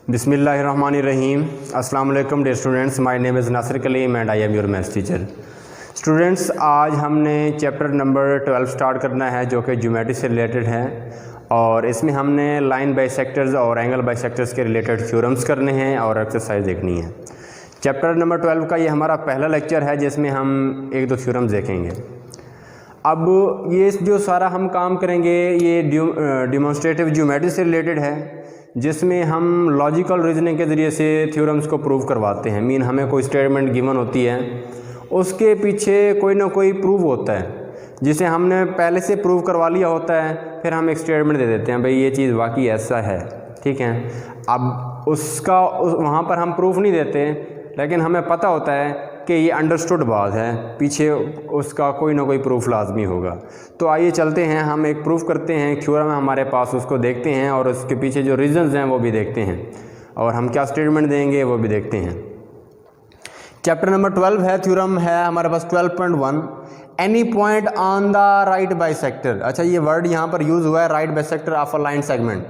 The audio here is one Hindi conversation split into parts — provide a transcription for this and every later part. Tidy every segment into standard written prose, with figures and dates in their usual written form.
बिस्मिल्लाहिर्रहमानिर्रहीम। अस्सलाम वालेकुम dear students, my name is Nasir Kaleem and I am your maths teacher. Students, आज हमने चैप्टर नंबर 12 स्टार्ट करना है जो कि ज्योमेट्री से रिलेटेड है और इसमें हमने लाइन बाइसेक्टर्स और एंगल बाइसेक्टर्स के रिलेटेड थ्योरम्स करने हैं और एक्सरसाइज देखनी है। चैप्टर नंबर 12 का ये हमारा पहला लेक्चर है जिसमें हम एक दो थ्योरम्स देखेंगे। अब ये जो सारा हम काम करेंगे ये डिमॉन्स्ट्रेटिव ज्योमेट्री से रिलेटेड है, जिसमें हम लॉजिकल रीजनिंग के ज़रिए से थ्योरम्स को प्रूव करवाते हैं। मीन हमें कोई स्टेटमेंट गिवन होती है, उसके पीछे कोई ना कोई प्रूव होता है जिसे हमने पहले से प्रूव करवा लिया होता है, फिर हम एक स्टेटमेंट दे देते हैं भाई ये चीज़ वाकई ऐसा है, ठीक है। अब उसका वहाँ पर हम प्रूफ नहीं देते, लेकिन हमें पता होता है कि ये अंडरस्टूड बात है, पीछे उसका कोई ना कोई प्रूफ लाजमी होगा। तो आइए चलते हैं, हम एक प्रूफ करते हैं, थ्योरम है हमारे पास, उसको देखते हैं और उसके पीछे जो रीजंस हैं वो भी देखते हैं और हम क्या स्टेटमेंट देंगे वो भी देखते हैं। चैप्टर नंबर 12 है, थ्योरम है हमारे पास 12.1, any point on the right bisector. अच्छा, ये वर्ड यहाँ पर यूज़ हुआ है right bisector of a line segment.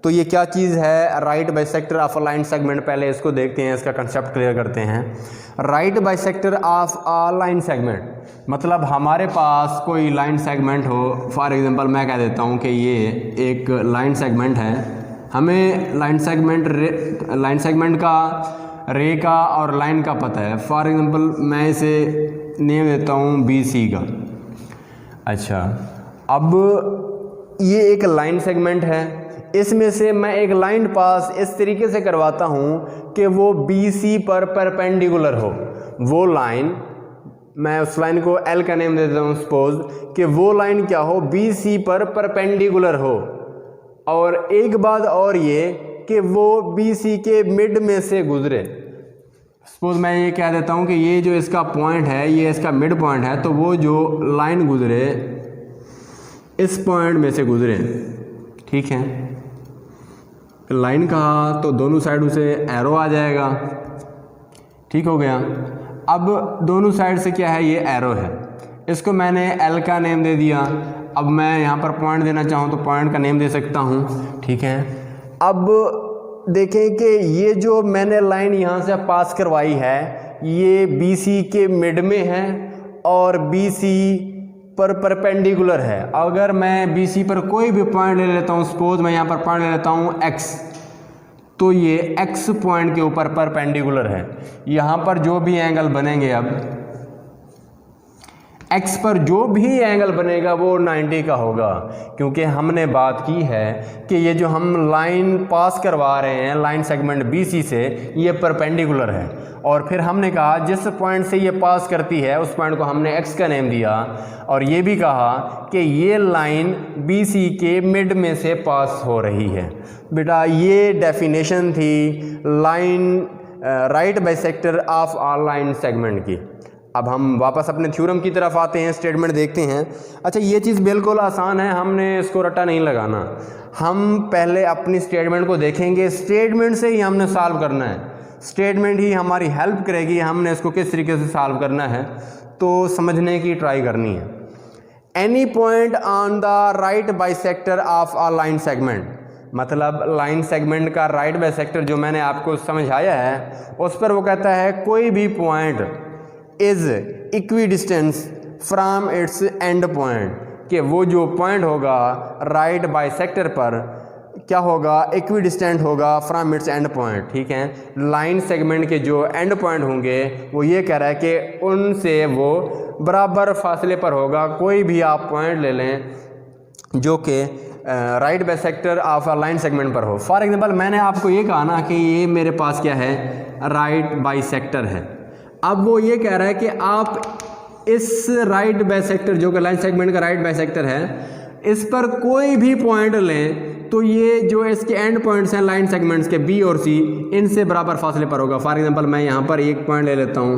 तो ये क्या चीज़ है right bisector of a line segment? पहले इसको देखते हैं, इसका कंसेप्ट क्लियर करते हैं। Right bisector of a line segment मतलब हमारे पास कोई लाइन सेगमेंट हो। फॉर एग्जांपल मैं कह देता हूँ कि ये एक लाइन सेगमेंट है, हमें लाइन सेगमेंट का रे का और लाइन का पता है। फॉर एग्जांपल मैं इसे नेम देता हूँ BC का। अच्छा, अब ये एक लाइन सेगमेंट है, इसमें से मैं एक लाइन पास इस तरीके से करवाता हूँ कि वो BC पर परपेंडिकुलर हो। वो लाइन, मैं उस लाइन को L का नेम देता हूँ सपोज, कि वो लाइन क्या हो, BC पर परपेंडिकुलर हो। और एक बात और ये कि वो BC के मिड में से गुजरे। सपोज मैं ये कह देता हूँ कि ये जो इसका पॉइंट है ये इसका मिड पॉइंट है, तो वो जो लाइन गुजरे इस पॉइंट में से गुजरे, ठीक है। लाइन कहा तो दोनों साइड से एरो आ जाएगा, ठीक हो गया। अब दोनों साइड से क्या है, ये एरो है, इसको मैंने L का नेम दे दिया। अब मैं यहाँ पर पॉइंट देना चाहूँ तो पॉइंट का नेम दे सकता हूँ, ठीक है। अब देखें कि ये जो मैंने लाइन यहाँ से पास करवाई है ये BC के मिड में है और BC पर परपेंडिकुलर है। अगर मैं BC पर कोई भी पॉइंट ले लेता हूँ, सपोज मैं यहाँ पर पॉइंट ले लेता हूँ X, तो ये X पॉइंट के ऊपर परपेंडिकुलर है। यहाँ पर जो भी एंगल बनेंगे, अब X पर जो भी एंगल बनेगा वो 90 का होगा, क्योंकि हमने बात की है कि ये जो हम लाइन पास करवा रहे हैं लाइन सेगमेंट BC से, ये परपेंडिकुलर है। और फिर हमने कहा जिस पॉइंट से ये पास करती है उस पॉइंट को हमने X का नेम दिया, और ये भी कहा कि ये लाइन BC के मिड में से पास हो रही है। बेटा ये डेफिनेशन थी line right bisector of a line segment की। अब हम वापस अपने थ्योरम की तरफ आते हैं, स्टेटमेंट देखते हैं। अच्छा, ये चीज़ बिल्कुल आसान है, हमने इसको रट्टा नहीं लगाना। हम पहले अपनी स्टेटमेंट को देखेंगे, स्टेटमेंट से ही हमने सॉल्व करना है, स्टेटमेंट ही हमारी हेल्प करेगी हमने इसको किस तरीके से सॉल्व करना है, तो समझने की ट्राई करनी है। Any point on the right bisector of a line segment मतलब लाइन सेगमेंट का राइट बाइसेक्टर जो मैंने आपको समझाया है उस पर वो कहता है कोई भी point is equidistance from its and point, कि वो जो पॉइंट होगा राइट बाइसेक्टर पर क्या होगा, इक्विडिस्टेंट होगा फ्रॉम इट्स एंड पॉइंट, ठीक है। लाइन सेगमेंट के जो एंड पॉइंट होंगे वो ये कह रहा है कि उनसे वो बराबर फासले पर होगा। कोई भी आप पॉइंट ले लें जो कि right bisector of a line segment पर हो। फॉर एग्जांपल मैंने आपको ये कहा ना कि ये मेरे पास क्या है, राइट बाइसेक्टर है। अब वो ये कह रहा है कि आप इस राइट बाइसेक्टर जो कि लाइन सेगमेंट का राइट बाइसेक्टर है, इस पर कोई भी पॉइंट लें तो ये जो इसके एंड पॉइंट्स हैं लाइन सेगमेंट्स के B और C, इनसे बराबर फासले पर होगा। फॉर एग्जांपल मैं यहाँ पर एक पॉइंट ले लेता हूँ,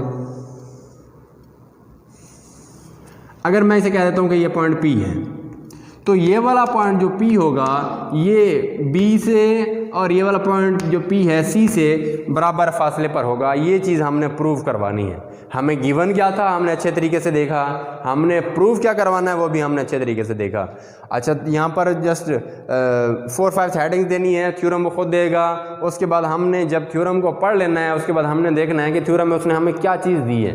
अगर मैं इसे कह देता हूँ कि ये पॉइंट P है, तो ये वाला पॉइंट जो P होगा ये B से और ये वाला पॉइंट जो P है C से बराबर फासले पर होगा। ये चीज़ हमने प्रूव करवानी है। हमें गिवन क्या था हमने अच्छे तरीके से देखा, हमने प्रूव क्या करवाना है वो भी हमने अच्छे तरीके से देखा। अच्छा, यहाँ पर जस्ट 4-5 हेडिंग्स देनी है, थ्योरम वो खुद देगा। उसके बाद हमने जब थ्योरम को पढ़ लेना है, उसके बाद हमने देखना है कि थ्योरम में उसने हमें क्या चीज़ दी है,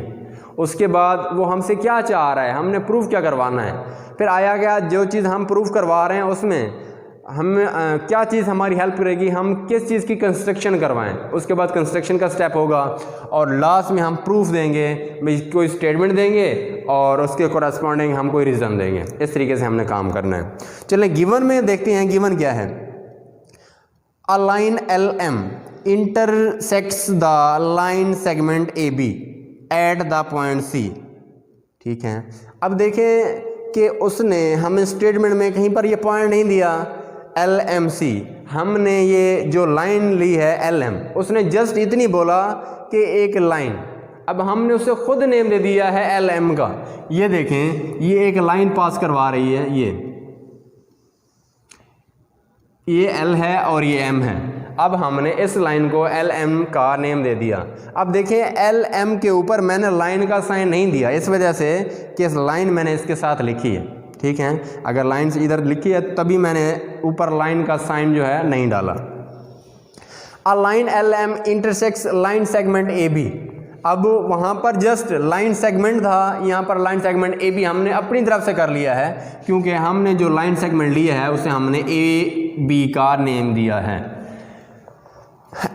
उसके बाद वो हमसे क्या चाह रहा है, हमने प्रूफ क्या करवाना है। फिर आया गया जो चीज़ हम प्रूफ करवा रहे हैं उसमें हम क्या चीज़ हमारी हेल्प करेगी, हम किस चीज़ की कंस्ट्रक्शन करवाएं। उसके बाद कंस्ट्रक्शन का स्टेप होगा और लास्ट में हम प्रूफ देंगे, कोई स्टेटमेंट देंगे और उसके कोरस्पॉन्डिंग हम कोई रीज़न देंगे। इस तरीके से हमने काम करना है। चलिए गिवन में देखते हैं गिवन क्या है। A line LM intersects the line segment AB at the point C। ठीक है, अब देखें कि उसने हमें स्टेटमेंट में कहीं पर ये पॉइंट नहीं दिया LMC, हमने ये जो लाइन ली है LM, उसने जस्ट इतनी बोला कि एक लाइन। अब हमने उसे खुद नेम दे दिया है LM का। ये देखें, ये एक लाइन पास करवा रही है, ये L है और ये M है। अब हमने इस लाइन को LM का नेम दे दिया। अब देखें LM के ऊपर मैंने लाइन का साइन नहीं दिया, इस वजह से कि इस लाइन मैंने इसके साथ लिखी है। ठीक है, अगर लाइन से इधर लिखी है तभी मैंने ऊपर लाइन का साइन जो है नहीं डाला। A line LM intersects line segment AB। अब वहाँ पर जस्ट लाइन सेगमेंट था, यहाँ पर लाइन सेगमेंट AB हमने अपनी तरफ से कर लिया है, क्योंकि हमने जो लाइन सेगमेंट लिया है उसे हमने AB का नेम दिया है।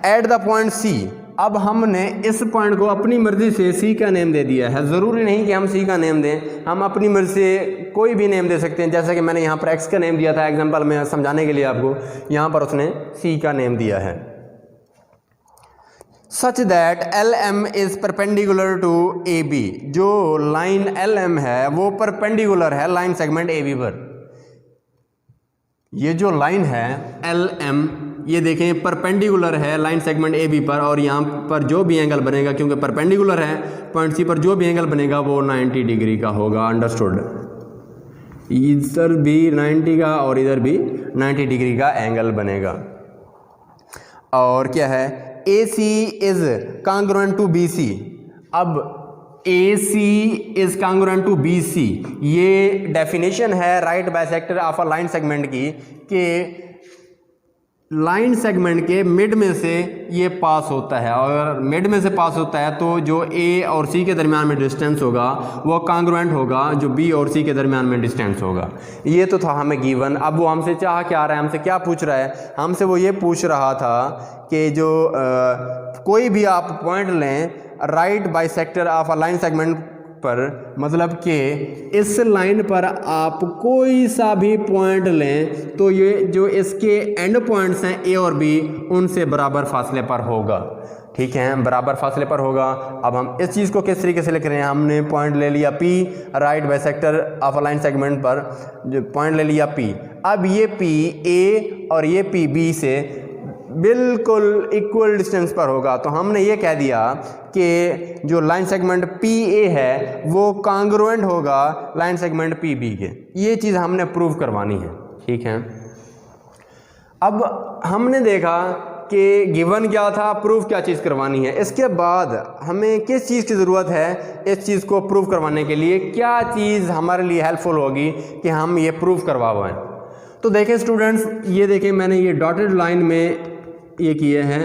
एट द पॉइंट C, अब हमने इस पॉइंट को अपनी मर्जी से C का नेम दे दिया है। ज़रूरी नहीं कि हम C का नेम दें, हम अपनी मर्जी से कोई भी नेम दे सकते हैं। जैसे कि मैंने यहाँ पर X का नेम दिया था एग्जांपल में समझाने के लिए आपको, यहाँ पर उसने C का नेम दिया है। Such that LM is perpendicular to AB, जो लाइन LM है वो परपेंडिकुलर है लाइन सेगमेंट AB पर। ये जो लाइन है LM, ये देखें परपेंडिकुलर है लाइन सेगमेंट AB पर, और यहाँ पर जो भी एंगल बनेगा, क्योंकि परपेंडिकुलर है पॉइंट C पर, जो भी एंगल बनेगा वो 90 डिग्री का होगा। अंडरस्टूड, इधर भी 90 का और इधर भी 90 डिग्री का एंगल बनेगा। और क्या है, AC is congruent to BC। अब AC is congruent to BC, ये डेफिनेशन है right bisector of a line segment की, कि लाइन सेगमेंट के मिड में से ये पास होता है, और मिड में से पास होता है तो जो A और C के दरमियान में डिस्टेंस होगा वो कांग्रुएंट होगा जो B और C के दरमियान में डिस्टेंस होगा। ये तो था हमें गिवन। अब वो हमसे चाह क्या रहा है, हमसे क्या पूछ रहा है, हमसे वो ये पूछ रहा था कि जो कोई भी आप पॉइंट लें right bisector of a line segment पर, मतलब कि इस लाइन पर आप कोई सा भी पॉइंट लें तो ये जो इसके एंड पॉइंट्स हैं A और B उनसे बराबर फासले पर होगा। ठीक है, बराबर फासले पर होगा। अब हम इस चीज़ को किस तरीके से लिख रहे हैं, हमने पॉइंट ले लिया P right bisector of a line segment पर, जो पॉइंट ले लिया P। अब ये P A और ये P B से बिल्कुल इक्वल डिस्टेंस पर होगा, तो हमने ये कह दिया कि जो लाइन सेगमेंट PA है वो कांग्रुएंट होगा लाइन सेगमेंट PB के। ये चीज़ हमने प्रूव करवानी है। ठीक है, अब हमने देखा कि गिवन क्या था, प्रूफ क्या चीज़ करवानी है। इसके बाद हमें किस चीज़ की ज़रूरत है, इस चीज़ को प्रूव करवाने के लिए क्या चीज़ हमारे लिए हेल्पफुल होगी कि हम ये प्रूव करवा पाएँ। तो देखें स्टूडेंट्स, ये देखें मैंने ये डॉटेड लाइन में ये किए हैं,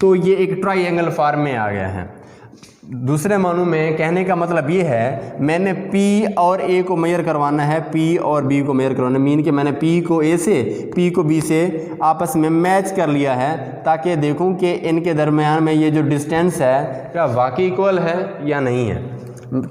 तो ये एक ट्राइंगल फॉर्म में आ गया है। दूसरे मानों में कहने का मतलब ये है, मैंने P और A को मेजर करवाना है, P और B को मेजर करवाना है, मीन कि मैंने P को A से P को B से आपस में मैच कर लिया है, ताकि देखूं कि इनके दरमियान में ये जो डिस्टेंस है क्या वाकई इक्वल है या नहीं है।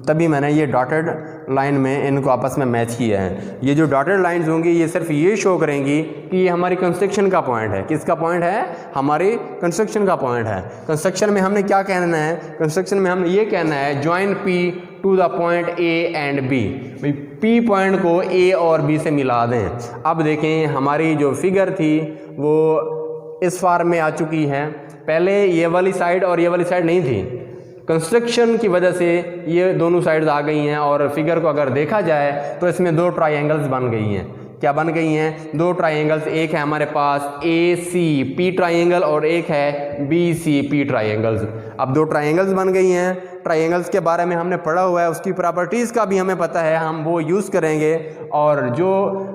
तभी मैंने ये डॉटेड लाइन में इनको आपस में मैच किया है। ये जो डॉटेड लाइंस होंगी ये सिर्फ ये शो करेंगी कि ये हमारी कंस्ट्रक्शन का पॉइंट है। किसका पॉइंट है, हमारी कंस्ट्रक्शन का पॉइंट है। कंस्ट्रक्शन में हमने क्या कहना है, कंस्ट्रक्शन में हमने ये कहना है join P to the point A and B, भाई P पॉइंट को A और B से मिला दें। अब देखें हमारी जो फिगर थी वो इस फॉर्म में आ चुकी है। पहले ये वाली साइड और ये वाली साइड नहीं थी, कंस्ट्रक्शन की वजह से ये दोनों साइड्स आ गई हैं, और फिगर को अगर देखा जाए तो इसमें दो ट्राइंगल्स बन गई हैं। क्या बन गई हैं, दो ट्राइंगल्स, एक है हमारे पास ACP ट्राइंगल और एक है BCP ट्राइंगल्स। अब दो ट्राइंगल्स बन गई हैं, ट्राइंगल्स के बारे में हमने पढ़ा हुआ है, उसकी प्रॉपर्टीज़ का भी हमें पता है, हम वो यूज़ करेंगे और जो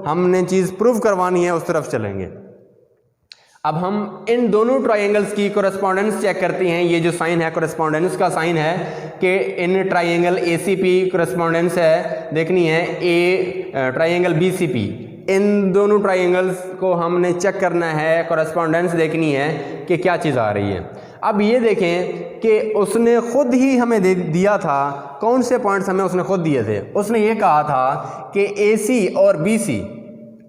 हमने चीज़ प्रूव करवानी है उस तरफ चलेंगे। अब हम इन दोनों ट्राइंगल्स की कोरेस्पॉन्डेंस चेक करते हैं। ये जो साइन है कोरेस्पॉन्डेंस का साइन है कि इन ट्राइंगल ACP कोरेस्पॉन्डेंस है देखनी है, ट्राइंगल BCP, इन दोनों ट्राइंगल्स को हमने चेक करना है, कोरेस्पॉन्डेंस देखनी है कि क्या चीज़ आ रही है। अब ये देखें कि उसने खुद ही हमें दिया था, कौन से पॉइंट्स हमें उसने खुद दिए थे। उसने ये कहा था कि AC और BC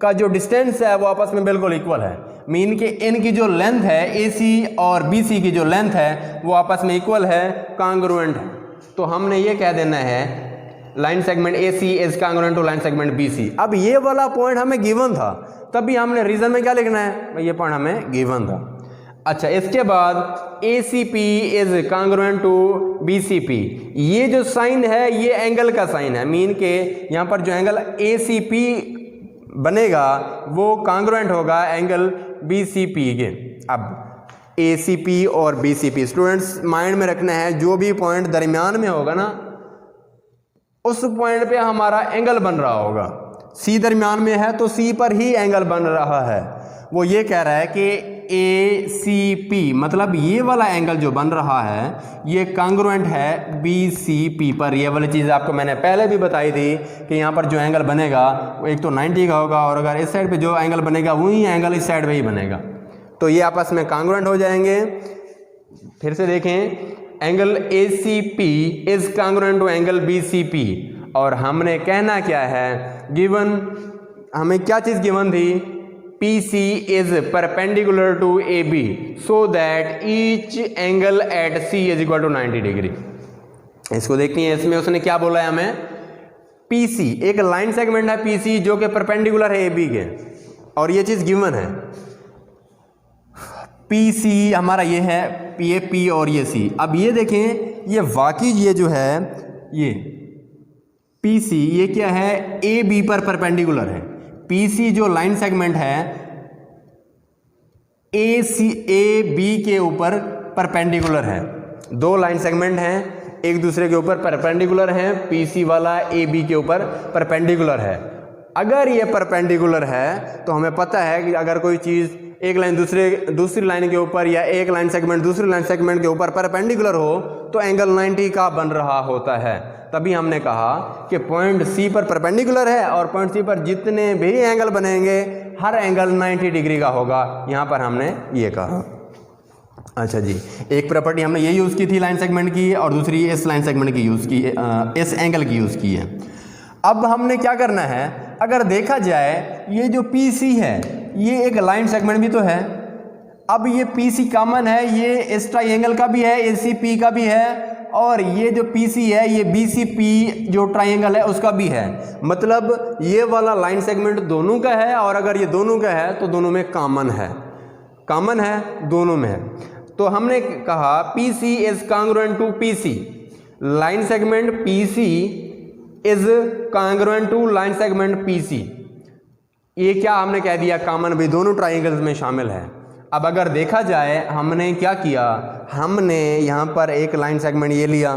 का जो डिस्टेंस है वो आपस में बिल्कुल इक्वल है, मीन कि इनकी जो लेंथ है AC और BC की जो लेंथ है वो आपस में इक्वल है, कांग्रुएंट है। तो हमने ये कह देना है line segment AC is congruent to line segment BC। अब ये वाला पॉइंट हमें गिवन था, तभी हमने रीजन में क्या लिखना है, ये पॉइंट हमें गिवन था। अच्छा, इसके बाद ACP is congruent to BCP, ये जो साइन है ये एंगल का साइन है, मीन के यहाँ पर जो एंगल ACP बनेगा वो कांग्रुएंट होगा एंगल BCP के। अब ACP और BCP स्टूडेंट्स माइंड में रखना है, जो भी पॉइंट दरमियान में होगा ना उस पॉइंट पे हमारा एंगल बन रहा होगा। C दरमियान में है तो C पर ही एंगल बन रहा है। वो ये कह रहा है कि ACP मतलब ये वाला एंगल जो बन रहा है ये कांग्रुएंट है BCP पर। ये वाली चीज़ आपको मैंने पहले भी बताई थी कि यहाँ पर जो एंगल बनेगा वो एक तो 90 का होगा और अगर इस साइड पे जो एंगल बनेगा वही एंगल इस साइड पे ही बनेगा, तो ये आपस में कांग्रुएंट हो जाएंगे। फिर से देखें, angle ACP is congruent to angle BCP, और हमने कहना क्या है, गिवन हमें क्या चीज़ गिवन थी, PC is perpendicular to AB so that each angle at C is equal to 90 degree. इसको देखते हैं, इसमें उसने क्या बोला है हमें, PC एक लाइन सेगमेंट है PC जो कि परपेंडिकुलर है AB के, और ये चीज़ गिवन है। PC हमारा ये है, ये P और ये C। अब ये देखें, ये वाकई ये जो है ये PC ये क्या है, AB पर परपेंडिकुलर है। PC जो लाइन सेगमेंट है AB के ऊपर परपेंडिकुलर है। दो लाइन सेगमेंट हैं एक दूसरे के ऊपर परपेंडिकुलर हैं, PC वाला AB के ऊपर परपेंडिकुलर है। अगर ये परपेंडिकुलर है तो हमें पता है कि अगर कोई चीज़ एक लाइन दूसरी लाइन के ऊपर या एक लाइन सेगमेंट दूसरी लाइन सेगमेंट के ऊपर परपेंडिकुलर हो तो एंगल 90 का बन रहा होता है। तभी हमने कहा कि पॉइंट C पर परपेंडिकुलर है और पॉइंट C पर जितने भी एंगल बनेंगे हर एंगल 90 डिग्री का होगा। यहाँ पर हमने ये कहा। अच्छा जी, एक प्रॉपर्टी हमने ये यूज़ की थी लाइन सेगमेंट की और दूसरी इस लाइन सेगमेंट की यूज़ की, इस एंगल की यूज़ की है। अब हमने क्या करना है, अगर देखा जाए ये जो PC है ये एक लाइन सेगमेंट भी तो है। अब ये PC कॉमन है, ये इस ट्राइंगल का भी है, ACP का भी है, और ये जो PC है ये BCP जो ट्राइंगल है उसका भी है। मतलब ये वाला लाइन सेगमेंट दोनों का है, और अगर ये दोनों का है तो दोनों में कॉमन है, कॉमन है दोनों में है। तो हमने कहा PC is congruent to PC, line segment PC is congruent to line segment PC। ये क्या हमने कह दिया, कॉमन भी दोनों ट्राइंगल्स में शामिल है। अब अगर देखा जाए हमने क्या किया, हमने यहाँ पर एक लाइन सेगमेंट ये लिया,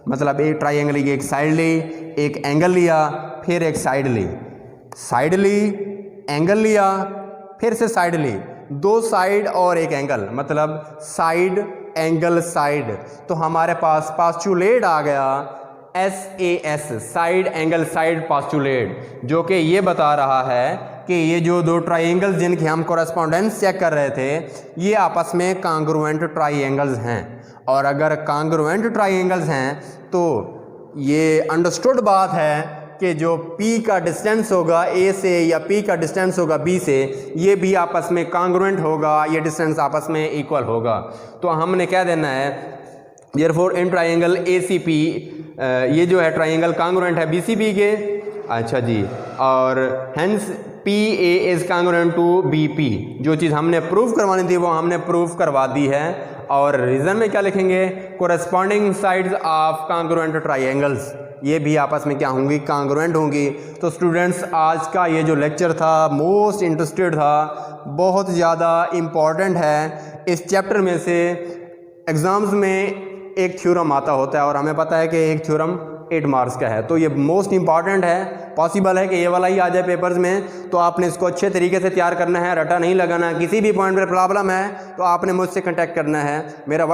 मतलब एक ट्राइंगल की एक साइड ली, एक एंगल लिया, फिर एक साइड ली, एंगल लिया, फिर से साइड ली, दो साइड और एक एंगल, मतलब साइड एंगल साइड। तो हमारे पास पास्चुलेट आ गया SAS, साइड एंगल साइड पास्चुलेट, जो कि ये बता रहा है कि ये जो दो ट्राइंगल्स जिनकी हम कोरेस्पॉन्डेंस चेक कर रहे थे ये आपस में कांग्रुएंट ट्राइंगल्स हैं। और अगर कांग्रुएंट ट्राइंगल्स हैं तो ये अंडरस्टूड बात है कि जो P का डिस्टेंस होगा A से या P का डिस्टेंस होगा B से, ये भी आपस में कांग्रुएंट होगा, ये डिस्टेंस आपस में इक्वल होगा। तो हमने क्या देना है, देयरफॉर इन ट्राइंगल ACP ये जो है ट्राइंगल कांग्रुएंट है BCP के। अच्छा जी, और hence PA is congruent to BP। जो चीज़ हमने प्रूव करवानी थी वो हमने प्रूव करवा दी है। और रीजन में क्या लिखेंगे, corresponding sides of congruent triangles, ये भी आपस में क्या होंगी, कांग्रुएंट होंगी। तो स्टूडेंट्स आज का ये जो लेक्चर था मोस्ट इंटरेस्टेड था, बहुत ज़्यादा इम्पॉर्टेंट है। इस चैप्टर में से एग्ज़ाम्स में एक थ्योरम आता होता है और हमें पता है कि एक थ्योरम 8 मार्क्स का है, तो ये मोस्ट इंपॉर्टेंट है। पॉसिबल है कि ये वाला ही आ जाए पेपर्स में, तो आपने इसको अच्छे तरीके से तैयार करना है, रटा नहीं लगाना। किसी भी पॉइंट पर प्रॉब्लम है तो आपने मुझसे कांटेक्ट करना है। मेरा